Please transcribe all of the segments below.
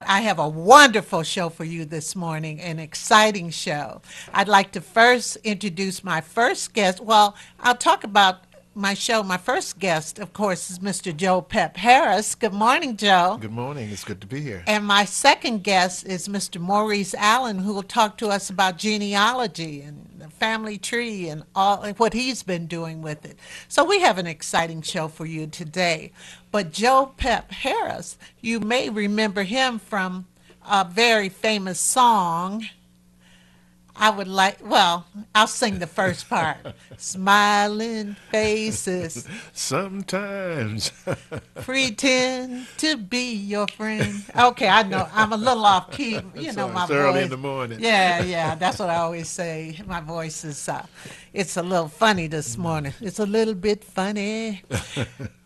I have a wonderful show for you this morning, an exciting show. I'd like to first introduce my first guest. Well, I'll talk about my show. My first guest, of course, is Mr. Joe Pep Harris. Good morning, Joe. Good morning. It's good to be here. And my second guest is Mr. Maurice Allen, who will talk to us about genealogy and the family tree and all what he's been doing with it. So we have an exciting show for you today. But Joe Pep Harris, you may remember him from a very famous song. I would like, well, I'll sing the first part. Smiling faces Sometimes. pretend to be your friend. Okay, I know I'm a little off key. You know my It's early in voice. the morning. Yeah, yeah, that's what I always say. My voice is, it's a little funny this morning. It's a little bit funny.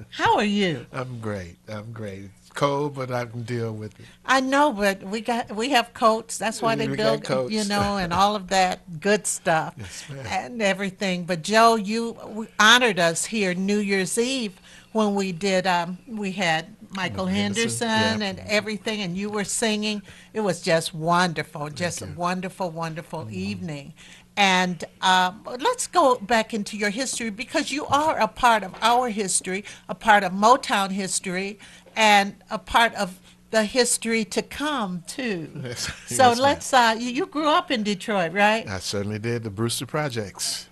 How are you? I'm great. I'm great. It's cold, but I can deal with it. I know, but we have coats. That's why they We got build, coats. and all of that good stuff Yes, ma'am. and everything. But Joe, you honored us here New Year's Eve when we had Michael Henderson. Henderson Yeah. and everything, and you were singing. It was just wonderful, just a you. wonderful, wonderful evening. And let's go back into your history because you are a part of our history, a part of Motown history, and a part of the history to come too. Yes, So yes, ma'am. let's. You grew up in Detroit, right? I certainly did. The Brewster Projects.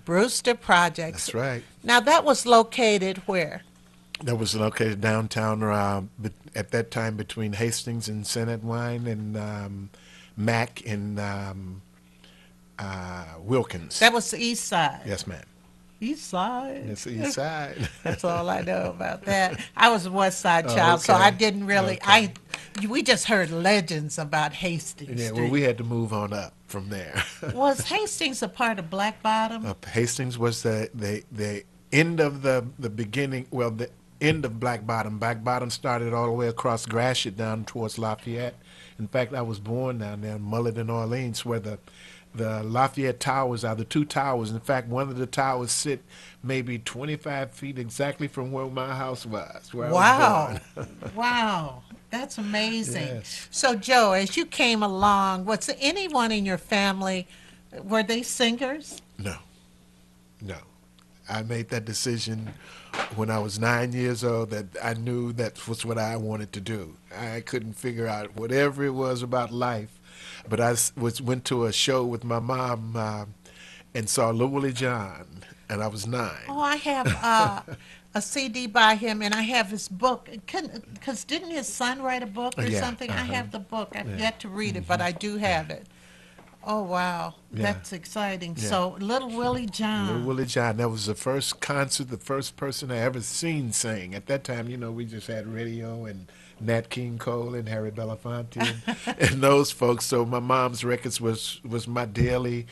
Brewster Projects. That's right. Now that was located where? That was located downtown at that time between Hastings and Senate Wine and Mack and Wilkins. That was the East Side. Yes, ma'am. East Side. It's the east side. That's all I know about that. I was a West Side Oh, child, so I okay. didn't really. Okay. We just heard legends about Hastings Yeah, well, Street. we had to move on up from there. Was Hastings a part of Black Bottom? Hastings was the end of the beginning. Well, the end of Black Bottom. Black Bottom started all the way across Gratiot down towards Lafayette. In fact, I was born down there in Mullet and Orleans, where the Lafayette Towers are the two towers. In fact, one of the towers sit maybe 25 feet exactly from where my house was, where I Wow. was born. Wow. That's amazing. Yes. So, Joe, as you came along, was there anyone in your family, were they singers? No, no. I made that decision when I was 9 years old that I knew that was what I wanted to do. I couldn't figure out whatever it was about life, but went to a show with my mom and saw Little Willie John, and I was 9. Oh, I have a CD by him, and I have his book. Because didn't his son write a book or Yeah, something? I uh-huh. have the book. I've Yeah. yet to read it, but I do have it. Oh, wow. Yeah. That's exciting. Yeah. So, Little Willie John. Little Willie John. That was the first concert, the first person I ever seen sing. At that time, we just had radio and Nat King Cole and Harry Belafonte and those folks. So my mom's records was my daily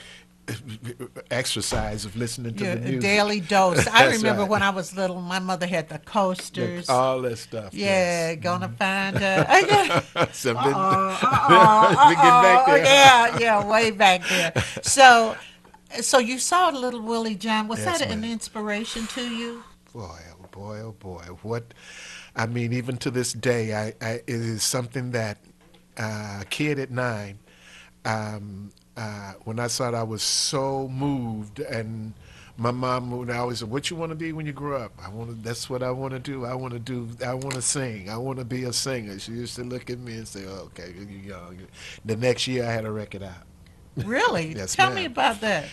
exercise of listening to Your the music. daily dose. I That's remember right. when I was little, my mother had the coasters. All that stuff. Yeah, Yes. gonna find her. Yeah. Something. Uh-oh, We get back there. Yeah, yeah, way back there. So you saw Little Willie John. Was Yes, that an ma'am. inspiration to you? Boy, oh boy, oh boy. I mean, even to this day, it is something that a kid at 9, when I saw it, I was so moved. And my mom would always say, "What you want to be when you grow up?" That's what I want to do. I want to sing. I want to be a singer. She used to look at me and say, "Oh, okay, you young." The next year, I had a record out. Really? Yes, Tell me ma'am. about that.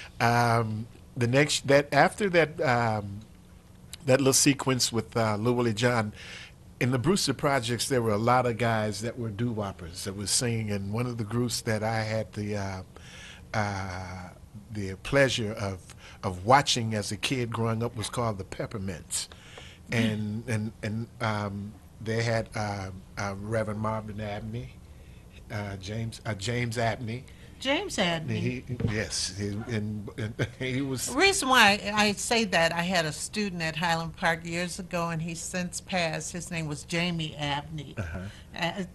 After that little sequence with Lil Willie John, in the Brewster Projects, there were a lot of guys that were doo-woppers that was singing, and one of the groups that I had the pleasure of watching as a kid growing up was called the Peppermints, and they had Reverend Marvin Abney, James Abney. James had me. And he was. The reason why I say that, I had a student at Highland Park years ago, and he's since passed. His name was Jamie Abney.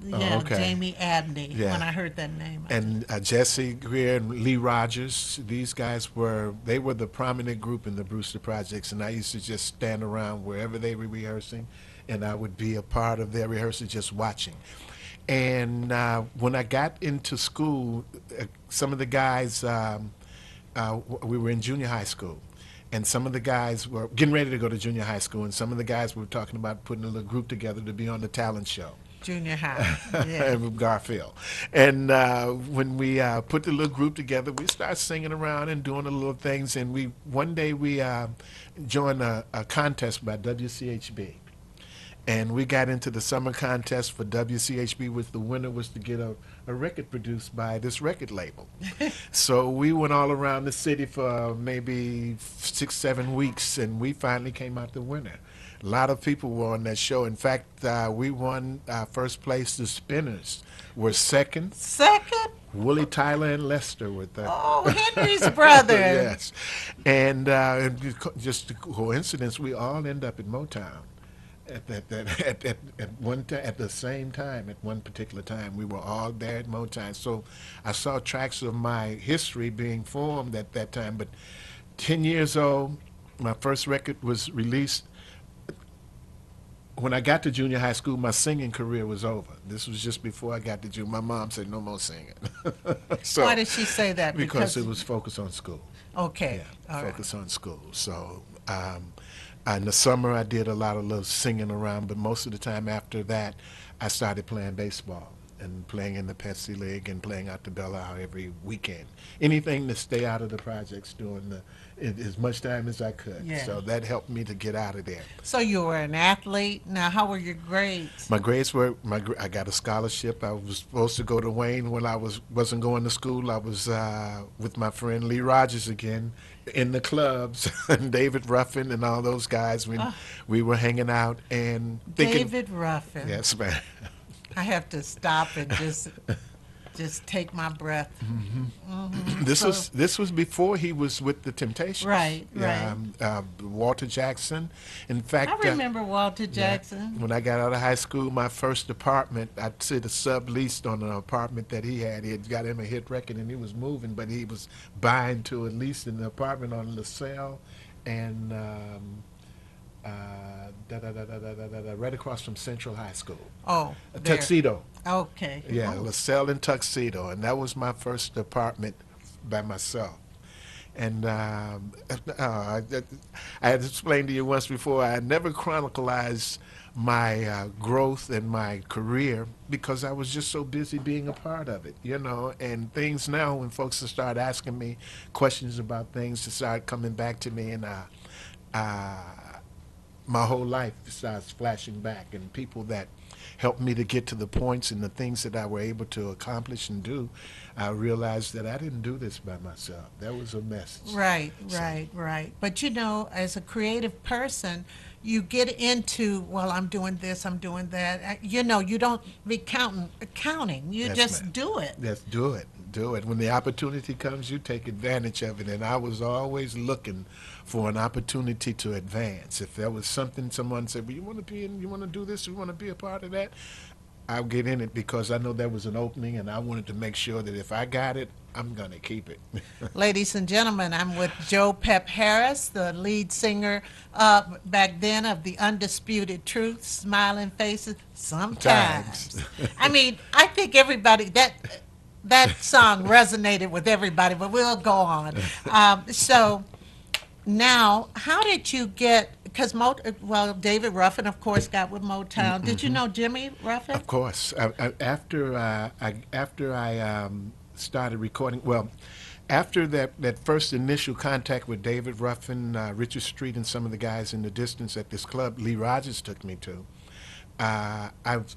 Yeah, okay. Jamie Abney, Yeah. when I heard that name. And Jesse Greer and Lee Rogers, these guys were the prominent group in the Brewster Projects, and I used to just stand around wherever they were rehearsing, and I would be a part of their rehearsal just watching. And when I got into school, some of the guys, we were in junior high school, and some of the guys were getting ready to go to junior high school, and some of the guys were talking about putting a little group together to be on the talent show. Junior high. Yeah. With Garfield. And when we put the little group together, we started singing around and doing the little things. And we one day we joined a contest by WCHB. And we got into the summer contest for WCHB, which the winner was to get a record produced by this record label. So we went all around the city for maybe 6, 7 weeks, and we finally came out the winner. A lot of people were on that show. In fact, we won first place. The Spinners were second. Second? Willie Tyler and Lester were third. Oh, Henry's brother. Yes. And just a coincidence, we all end up at Motown. At the same time, at one particular time, we were all there at Motown. So I saw tracks of my history being formed at that time. But 10 years old, my first record was released. When I got to junior high school, my singing career was over. This was just before I got to junior. My mom said, "No more singing." So, why did she say that? Because it was focused on school. Okay. Yeah, All focus on school. So in the summer, I did a lot of little singing around, but most of the time after that, I started playing baseball and playing in the Pepsi League and playing out the Belle Isle every weekend. Anything to stay out of the projects during as much time as I could. Yeah. So that helped me to get out of there. So you were an athlete. Now, how were your grades? My grades were I got a scholarship. I was supposed to go to Wayne when I wasn't going to school. I was with my friend Lee Rogers again in the clubs and David Ruffin and all those guys when we were hanging out and thinking. David Ruffin. Yes, ma'am. I have to stop and just take my breath. This was before he was with the Temptations. Right. Walter Jackson. In fact, I remember Walter Jackson. when I got out of high school, my first apartment, I'd sit a subleased on an apartment that he had. He had got him a hit record and he was moving, but he was buying to at least an apartment on LaSalle and right across from Central High School. Oh, A there. Tuxedo. Okay. Yeah, Oh. LaSalle and Tuxedo, and that was my first apartment by myself. And I had explained to you once before, I never chronicalized my growth and my career because I was just so busy being a part of it, and things now when folks start asking me questions about things, to start coming back to me, and my whole life starts flashing back, and people that helped me to get to the points and the things that I were able to accomplish and do, I realized that I didn't do this by myself. That was a message. Right. But as a creative person, you get into, well, I'm doing this, I'm doing that. You don't be counting. You Yes, just ma'am. do it. Yes, do it. Do it. When the opportunity comes, you take advantage of it. And I was always looking for an opportunity to advance. If there was something someone said, well, you want to do this, you want to be a part of that, I'll get in it because I know there was an opening and I wanted to make sure that if I got it, I'm going to keep it. Ladies and gentlemen, I'm with Joe Pep Harris, the lead singer back then of the Undisputed Truth, Smiling Faces, Sometimes. I mean, I think everybody, that song resonated with everybody, but we'll go on. So now, how did you get, because David Ruffin, of course, got with Motown. Did you know Jimmy Ruffin? Of course. After I started recording, after that first initial contact with David Ruffin, Richard Street, and some of the guys in the distance at this club Lee Rogers took me to, I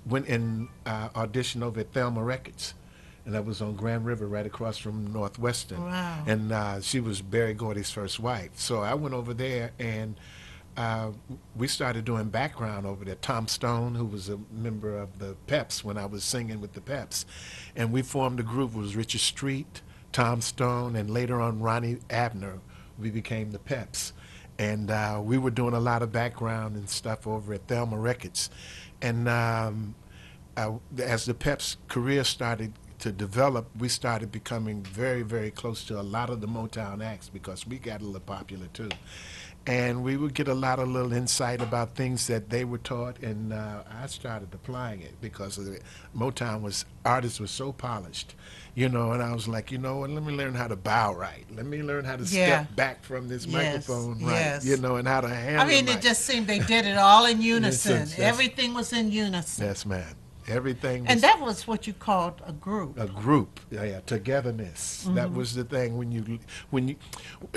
went and auditioned over at Thelma Records. And that was on Grand River, right across from Northwestern. Wow. And she was Barry Gordy's first wife. So I went over there, and we started doing background over there. Tom Stone, who was a member of the Peps when I was singing with the Peps. And we formed a group. It was Richard Street, Tom Stone, and later on Ronnie Abner. We became the Peps. And we were doing a lot of background and stuff over at Thelma Records. And as the Peps' career started to develop, we started becoming very, very close to a lot of the Motown acts because we got a little popular too. and we would get a lot of little insight about things that they were taught, and I started applying it because of the Motown was artists were so polished, and I was like, what, let me learn how to bow right. Let me learn how to step Yeah. back from this Yes. microphone right, Yes. and how to I handle the mean, it mic. just seemed they did it all in unison. That's Everything was in unison. that's man. Everything And was that was what you called a group. a group, yeah, togetherness. That was the thing. When you,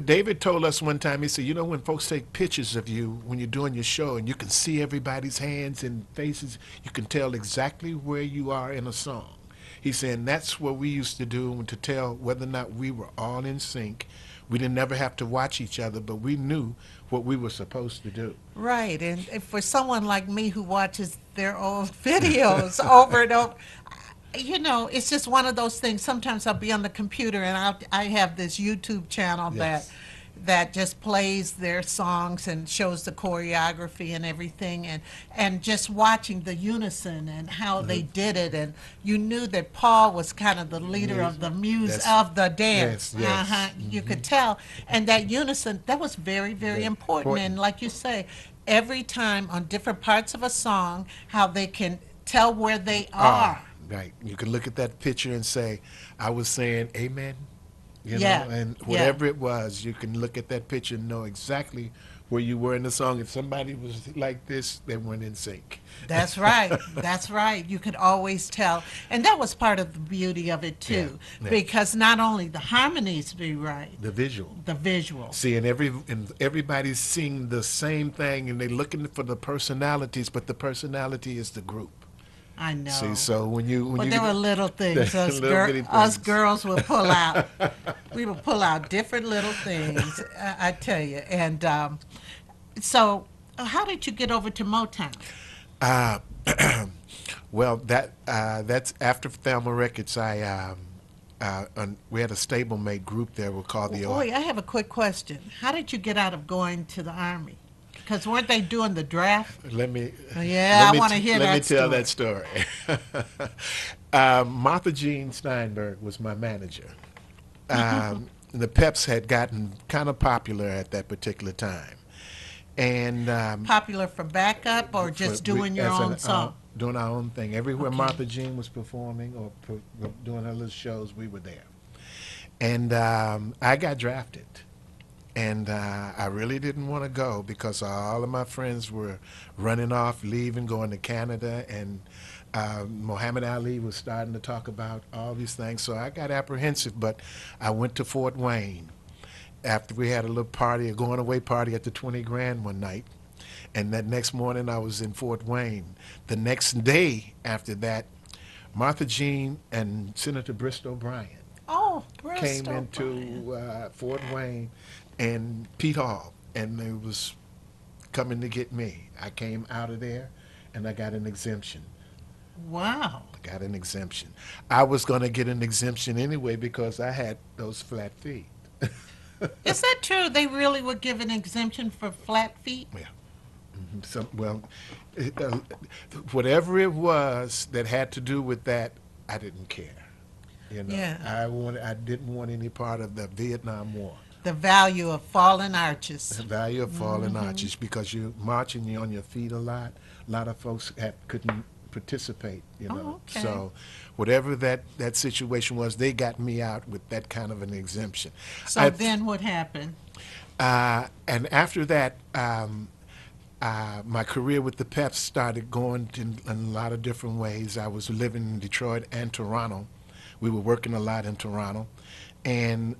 David told us one time. He said, when folks take pictures of you when you're doing your show, and you can see everybody's hands and faces, you can tell exactly where you are in a song. He's saying that's what we used to do to tell whether or not we were all in sync. We didn't never have to watch each other, but we knew what we were supposed to do. Right. And for someone like me who watches their old videos over and over, it's just one of those things. Sometimes I'll be on the computer and I have this YouTube channel that Yes. just plays their songs and shows the choreography and everything, and just watching the unison and how they did it, and you knew that Paul was kind of the leader of the muse That's of the dance. yes, yes. You could tell, and that unison, that was very, very Very important. And important. like you say, every time on different parts of a song, how they can tell where they are. Right. You can look at that picture and say, I was saying amen, Yeah, and yeah. whatever it was, you can look at that picture and know exactly where you were in the song. If somebody was like this, they weren't in sync. That's right. That's right. You could always tell. And that was part of the beauty of it Yeah, too, yeah. because not only the harmonies be right, The visual. the visual. See, and everybody's seeing the same thing, and they're looking for the personalities, but the personality is the group. I know. See, so when But you there were little things little bitty us things. girls would pull out. We would pull out different little things, I tell you. And so, how did you get over to Motown? Uh, well, that's after Thelma Records. We had a stablemate group there. We called the Boy, I have a quick question. How did you get out of going to the Army? Because weren't they doing the draft? Let me. Yeah, let I me want to hear let that me tell story. that story. Martha Jean Steinberg was my manager. The Peps had gotten kind of popular at that particular time, and Popular for backup or just doing your own song? doing our own thing. Everywhere Okay. Martha Jean was performing or doing her little shows, we were there. And I got drafted. And I really didn't want to go because all of my friends were running off, leaving, going to Canada, and Muhammad Ali was starting to talk about all these things. So I got apprehensive, but I went to Fort Wayne after we had a little party, a going away party at the 20 Grand one night. And that next morning I was in Fort Wayne. The next day after that, Martha Jean and Senator Bristow Bryant Oh, came Bristol. into Fort Wayne and Pete Hall, and they was coming to get me. I came out of there, and I got an exemption. Wow. I got an exemption. I was going to get an exemption anyway because I had those flat feet. Is that true? They really would give an exemption for flat feet? Yeah. So, well, it, whatever it was that had to do with that, I didn't care. Yeah. I didn't want any part of the Vietnam War. The value of fallen arches. The value of falling arches because you're marching, you're on your feet a lot. A lot of folks couldn't participate, Oh, okay. So whatever that situation was, they got me out with that kind of an exemption. So then what happened? And after that, my career with the Peps started going in a lot of different ways. I was living in Detroit and Toronto. We were working a lot in Toronto. And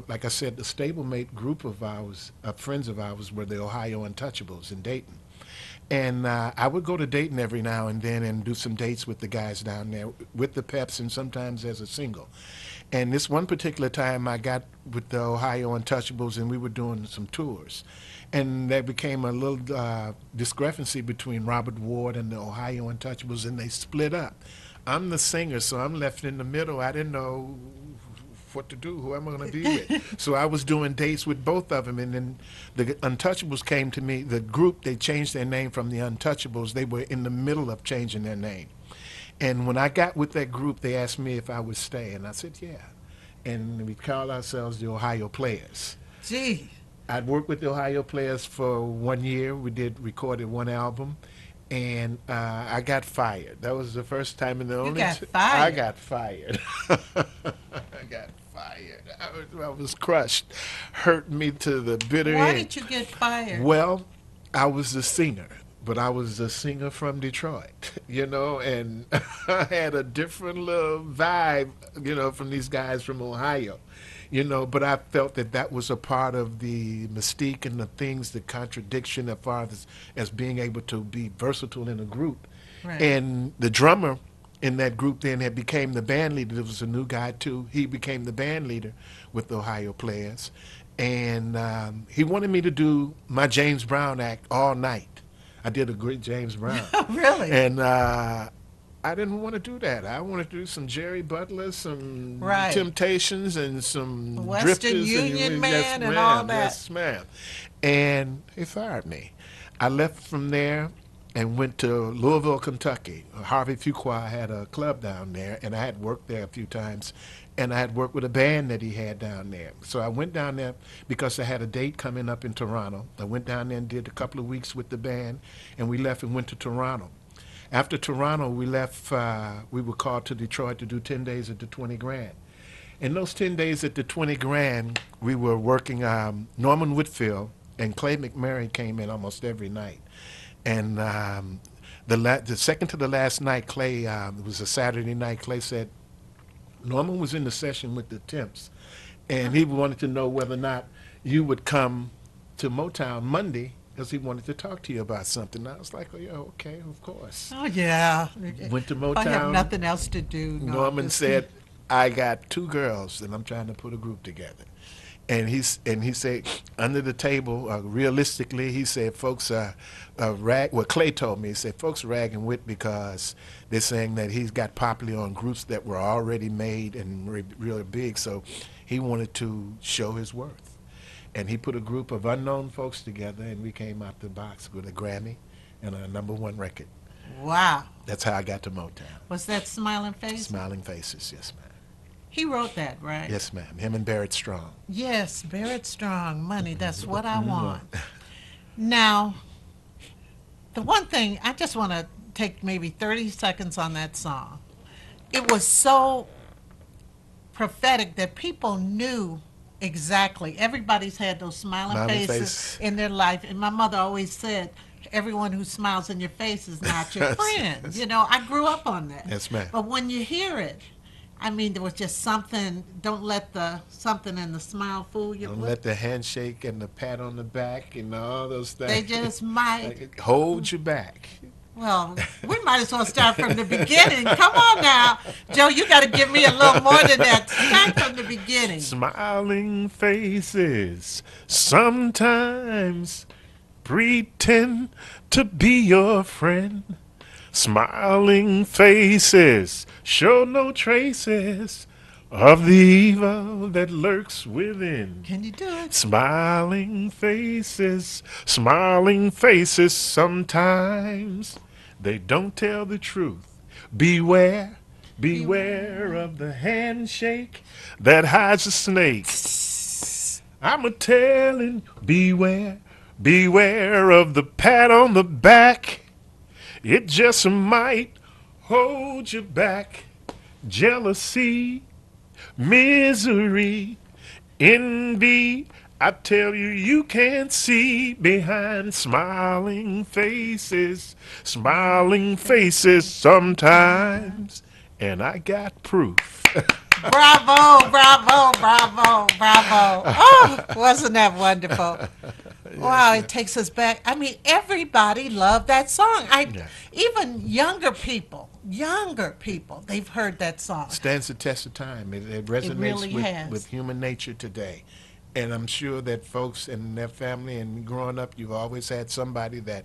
like I said, the stablemate group of ours, friends of ours, were the Ohio Untouchables in Dayton. And I would go to Dayton every now and then and do some dates with the guys down there, with the Peps, and sometimes as a single. And this one particular time I got with the Ohio Untouchables, and we were doing some tours. And there became a little discrepancy between Robert Ward and the Ohio Untouchables, and they split up. I'm the singer, so I'm left in the middle. I didn't know what to do, who am I going to be with? So I was doing dates with both of them, and then the Untouchables came to me. The group, they changed their name from the Untouchables. They were in the middle of changing their name. And when I got with that group, they asked me if I would stay, and I said, yeah. And we call ourselves the Ohio Players. Gee. I'd worked with the Ohio Players for 1 year. We recorded one album, and I got fired. That was the first time and the You only got I fired. got fired. I got fired. I was crushed, hurt me to the bitter Why end. did you get fired? Well, I was the singer, but I was the singer from Detroit, and I had a different little vibe, from these guys from Ohio, but I felt that that was a part of the mystique and the things, the contradiction as far as being able to be versatile in a group. Right. And the drummer in that group then had became the band leader. There was a new guy too. He became the band leader with the Ohio Players, and he wanted me to do my James Brown act all night. I did a great James Brown, Really? and I didn't want to do that. I wanted to do some Jerry Butler, some Right. Temptations, and some Western Drifters, and Union yes, man and all ma'am, that. yes, ma'am. And they fired me. I left from there and went to Louisville, Kentucky. Harvey Fuqua had a club down there, and I had worked there a few times, and I had worked with a band that he had down there. So I went down there because I had a date coming up in Toronto. I went down there and did a couple of weeks with the band, and we left and went to Toronto. After Toronto, we left. We were called to Detroit to do 10 days at the 20 grand. In those 10 days at the 20 grand, we were working. Norman Whitfield and Clay McMurray came in almost every night. And the second to the last night, Clay, it was a Saturday night, Clay said, Norman was in the session with the Temps, and he wanted to know whether or not you would come to Motown Monday because he wanted to talk to you about something. I was like, oh, yeah, okay, of course. Oh yeah. Went to I have Motown. nothing else to do. No, I'm Norman just said, I got two girls and I'm trying to put a group together. And he said, under the table, realistically, he said, folks are well, Clay told me, he said, folks are ragging Whit because they're saying that he's got popular on groups that were already made and really big, so he wanted to show his worth. And he put a group of unknown folks together, and we came out the box with a Grammy and a #1 record. wow. That's how I got to Motown. Was that Smiling Face? Smiling Faces, yes, ma'am. He wrote that, right? Yes, ma'am. Him and Barrett Strong. Yes, Barrett Strong, Money, that's what I want. Now, the one thing, I just want to take maybe 30 seconds on that song. It was so prophetic that people knew exactly. Everybody's had those smiling Smiling faces face. in their life. And my mother always said, everyone who smiles in your face is not your friend. You know, I grew up on that. Yes, ma'am. But when you hear it, I mean, there was just something, don't let the something in the smile fool you. Don't let the handshake and the pat on the back and all those things. They just might. Like, hold you back. Well, we might as well start from the beginning. Come on now. Joe, you got to give me a little more than that. Start from the beginning. Smiling faces sometimes pretend to be your friend. Smiling faces show no traces of the evil that lurks within. Can you do it? Smiling faces, sometimes they don't tell the truth. Beware, beware of the handshake that hides a snake. I'm a telling, beware, beware of the pat on the back. It just might hold you back. Jealousy, misery, envy. I tell you, you can't see behind smiling faces sometimes. And I got proof. Bravo, bravo, bravo, bravo. Oh, wasn't that wonderful? Wow, it takes us back. I mean, everybody loved that song. Yeah. Even younger people, they've heard that song. Stands the test of time. It resonates really has. with human nature today. And I'm sure that folks and their family and growing up, you've always had somebody that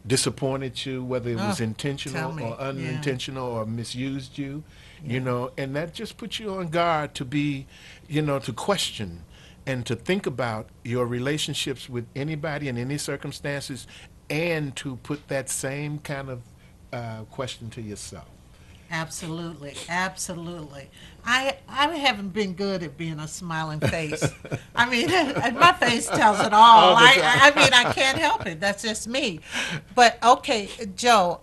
disappointed you, whether it was tell intentional me, or yeah. unintentional or misused you, and that just puts you on guard to be, to question and to think about your relationships with anybody in any circumstances and to put that same kind of question to yourself. Absolutely, absolutely. I haven't been good at being a smiling face. I mean, my face tells it all. All the I mean, I time. can't help it. That's just me. But okay, Joe.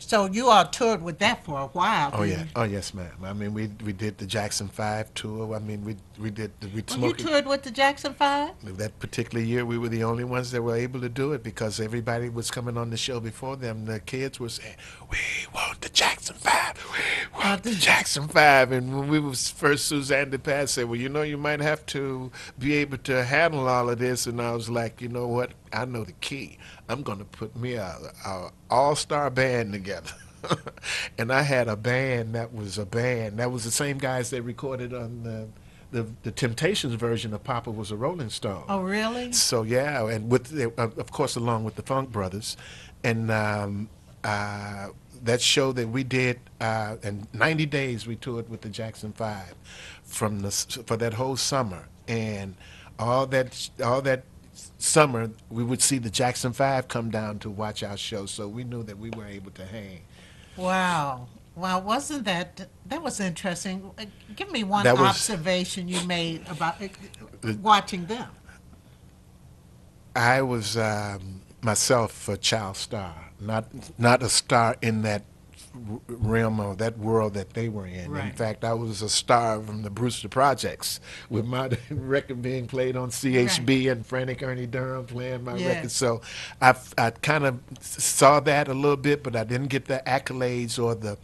So you all toured with that for a while, Oh didn't yeah, you? oh yes, ma'am. I mean, we did the Jackson Five tour. I mean, we Well, you smoked it. toured with the Jackson Five. That particular year, we were the only ones that were able to do it because everybody was coming on the show before them. The kids were saying, "We want the Jackson Five. We Uh, want the Jackson Five." And when we was first, Suzanne DePass said, "Well, you know, you might have to be able to handle all of this." And I was like, "You know what? I know the key. I'm going to put me a all-star band together." And I had a band that was a band that was the same guys that recorded on the Temptations version of Papa Was a Rolling Stone. oh, really? So yeah, and with of course along with the Funk Brothers, and that show that we did in 90 days we toured with the Jackson Five for that whole summer, and all that summer we would see the Jackson Five come down to watch our show, so we knew that we were able to hang. Wow. Wow, wasn't that was interesting? Give me one That was observation you made about watching them. I was myself a child star, not a star in that realm or that world that they were in. In Right. fact, I was a star from the Brewster Projects, with my record being played on Right. CHB and Frantic Ernie Durham playing my record. Yes. So I kind of saw that a little bit, but I didn't get the accolades or the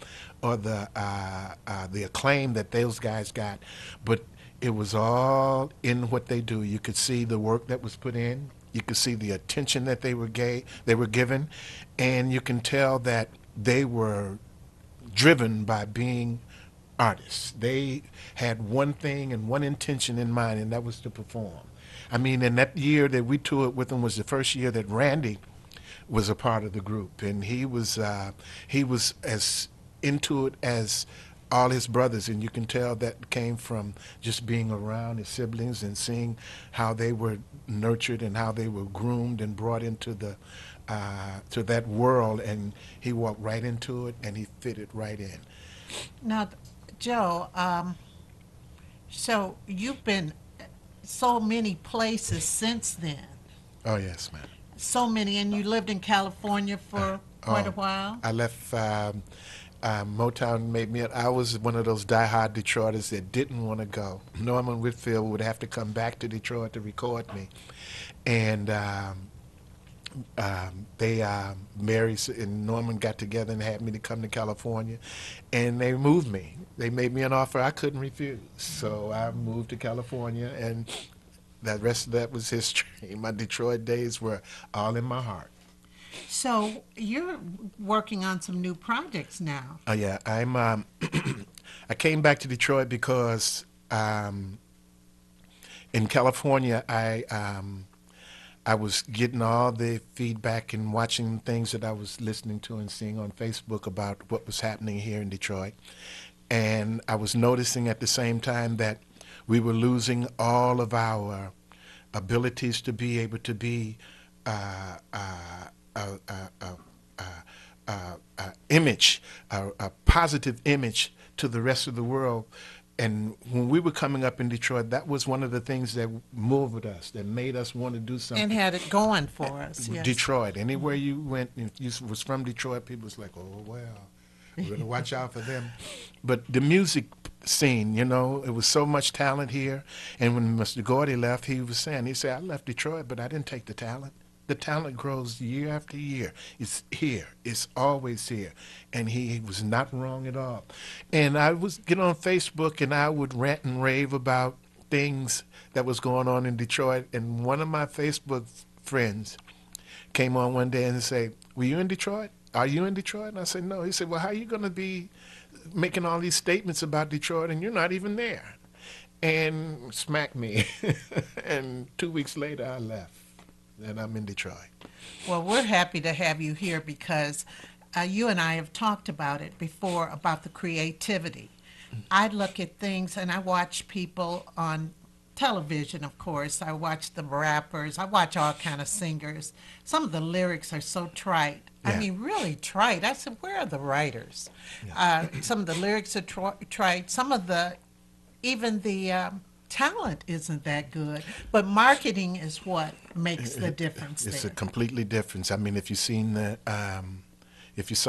acclaim that those guys got. But it was all in what they do. You could see the work that was put in. You could see the attention that they were given, and you can tell that they were driven by being artists. They had one thing and one intention in mind, and that was to perform. I mean, and that year that we toured with them was the first year that Randy was a part of the group, and he was as into it as all his brothers, and you can tell that came from just being around his siblings and seeing how they were nurtured and how they were groomed and brought into the to that world, and he walked right into it and he fitted right in. Now, Joe, so you've been so many places since then. Oh yes, man. So many, and you lived in California for quite a Oh, while. I left. Motown made me. I was one of those diehard Detroiters that didn't want to go. Norman Whitfield would have to come back to Detroit to record me, and they Mary and Norman got together and had me to come to California, and they moved me. They made me an offer I couldn't refuse, so I moved to California, and the rest of that was history. My Detroit days were all in my heart. So you're working on some new projects now. Oh yeah, I'm. I came back to Detroit because in California I was getting all the feedback and watching things that I was listening to and seeing on Facebook about what was happening here in Detroit, and I was noticing at the same time that we were losing all of our abilities to be able to be uh, uh, a, a, a, a image, a positive image to the rest of the world. And when we were coming up in Detroit, that was one of the things that moved us, that made us want to do And something. had it going for us, yes. Detroit, anywhere you went, if you was from Detroit, people was like, "Oh well, we're gonna watch out for them." But the music scene, it was so much talent here. And when Mr. Gordy left, he said, "I left Detroit, but I didn't take the talent. The talent grows year after year. It's here. It's always here." And he was not wrong at all. And I was get on Facebook and I would rant and rave about things that was going on in Detroit. And one of my Facebook friends came on one day and said, "Were you in Detroit? Are you in Detroit?" And I said, "No." He said, "Well, how are you going to be making all these statements about Detroit and you're not even there?" And smacked me. And 2 weeks later, I left. And I'm in Detroit. Well, we're happy to have you here because you and I have talked about it before about the creativity. I look at things and I watch people on television, of course. I watch the rappers. I watch all kind of singers. Some of the lyrics are so trite. I Yeah. mean, really trite. I said, where are the writers? Some of the lyrics are trite. Some of the, even the talent isn't that good. But marketing is what makes the difference It's a there. completely difference. I mean, if you saw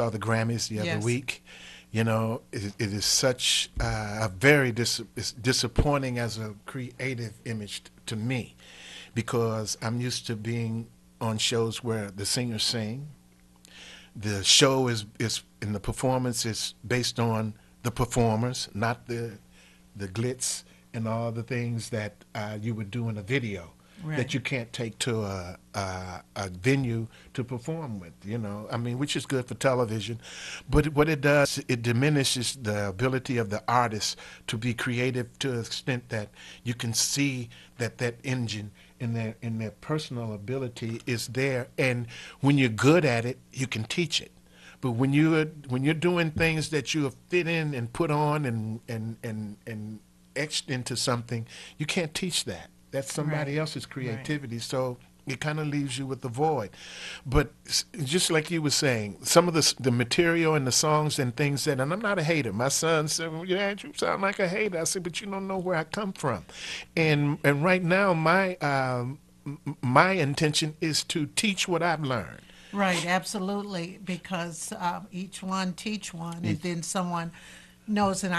the Grammys the other Yes. week, you know, it is such a very it's disappointing as a creative image to me, because I'm used to being on shows where the singers sing. The show is and the performance is based on the performers, not the glitz and all the things that you would do in a video Right. that you can't take to a venue to perform with, you know. I mean, which is good for television, but what it does, it diminishes the ability of the artist to be creative to an extent that you can see that engine in their personal ability is there, and when you're good at it, you can teach it. But when you're doing things that you have fit in and put on and etched into something, you can't teach that. That's somebody Right. else's Right. creativity. So it kind of leaves you with the void. But just like you were saying, some of the material and the songs and things that, and I'm not a hater. My son said, well, yeah, you sound like a hater. I said, but you don't know where I come from. And right now, my intention is to teach what I've learned. Right, absolutely, because each one teach one, and Each- then someone knows. And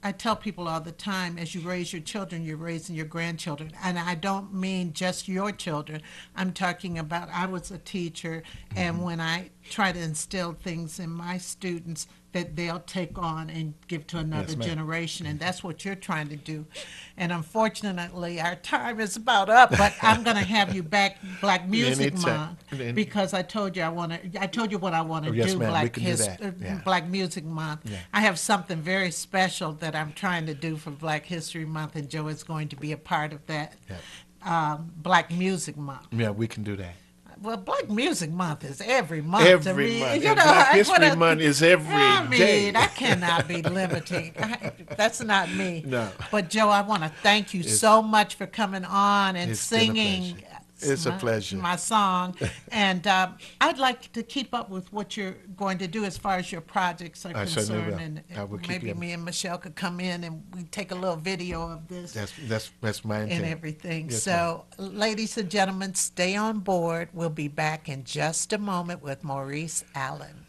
I tell people all the time, as you raise your children, you're raising your grandchildren, and I don't mean just your children. I'm talking about, I was a teacher, and when I try to instill things in my students that they'll take on and give to another Yes, ma'am. generation, and that's what you're trying to do. And unfortunately, our time is about up, but I'm going to have you back Black Music Anytime. Month, because I told you I told you what I want to Oh, yes, do, ma'am, we can do that. Yeah. Black Music Month. Yeah. I have something very special that I'm trying to do for Black History Month, and Joe is going to be a part of that. Yep. Black Music Month. Yeah, we can do that. Well, Black Music Month is every month. to Every me. month. You And know, Black I History wanna- Month is every I mean, day. I cannot be limiting. That's not me. No. But Joe, I want to thank you so much for coming on and It's been a singing. pleasure. It's a pleasure. My song, and I'd like to keep up with what you're going to do as far as your projects are I certainly concerned, will. I will and keep maybe you- me and Michelle could come in and we take a little video of this That's my intent. and everything. Yes, So, ladies and gentlemen, stay on board. We'll be back in just a moment with Maurice Allen.